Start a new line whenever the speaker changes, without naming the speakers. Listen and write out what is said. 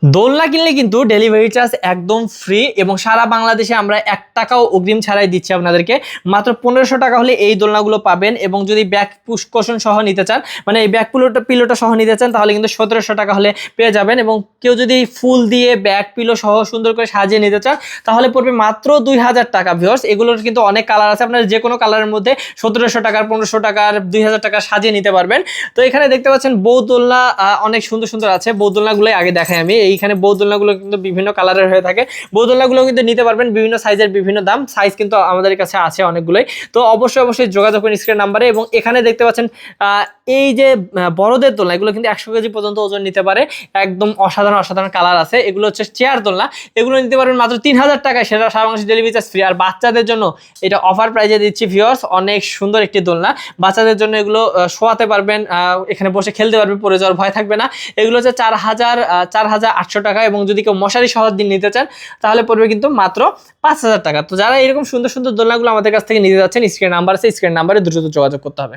দোলনা কিনলে কিন্তু ডেলিভারি চার্জ একদম ফ্রি এবং সারা বাংলাদেশে আমরা 1 টাকাও অগ্রিম ছাড়াই দিচ্ছি আপনাদেরকে। মাত্র 1500 টাকা হলে এই দোলনাগুলো পাবেন এবং যদি ব্যাক পুশ কুশন সহ নিতে চান, মানে এই ব্যাক পিলোটা সহ নিতে চান, তাহলে কিন্তু 1700 টাকা হলে পেয়ে যাবেন। এবং কেউ যদি ফুল দিয়ে ব্যাক পিলো সহ সুন্দর করে সাজিয়ে নিতে চান তাহলে পড়বে মাত্র 2000 টাকা। ভিউয়ার্স, এগুলোর কিন্তু অনেক কালার আছে, আপনারা যে কোনো কালারের মধ্যে 1700 টাকার, 1500 টাকার, 2000 টাকা সাজিয়ে নিতে পারবেন। তো এখানে দেখতে পাচ্ছেন বউ দোলনা অনেক সুন্দর সুন্দর আছে। বউ দোলনাগুলোই আগে দেখাই আমি। এইখানে বউ দোলনাগুলো কিন্তু বিভিন্ন কালারের হয়ে থাকে। বউ দোলনাগুলো কিন্তু নিতে পারবেন বিভিন্ন সাইজের, বিভিন্ন দাম, সাইজ কিন্তু আমাদের কাছে আছে অনেকগুলোই। তো অবশ্যই যোগাযোগ করুন স্ক্রিন নাম্বারে। এবং এখানে দেখতে পাচ্ছেন এই যে বড়দের দোলনা, এগুলো কিন্তু 100 কেজি পর্যন্ত ওজন নিতে পারে। একদম অসাধারণ কালার আছে। এগুলো হচ্ছে চেয়ার দোলনা, এগুলো নিতে পারবেন মাত্র 3000 টাকায়, সেটা সারা বাংলাদেশ ডেলিভারি চার্জ ফ্রি। আর বাচ্চাদের জন্য এটা অফার প্রাইজে দিচ্ছি ভিউয়ার্স, অনেক সুন্দর একটি দোলনা। বাচ্চাদের জন্য এগুলো শোয়াতে পারবেন, এখানে বসে খেলতে পারবে, পড়ে যাওয়ার ভয় থাকবে না। এগুলো হচ্ছে 4800 টাকা। এবং যদি কেউ মশারি সহ দিন নিতে চান তাহলে পড়বে কিন্তু মাত্র 5000 টাকা। তো যারা এরকম সুন্দর সুন্দর দোলনাগুলো আমাদের কাছ থেকে নিতে যাচ্ছেন, স্ক্রিন নাম্বার আছে, স্ক্রিন নাম্বারে দ্রুত যোগাযোগ করতে হবে।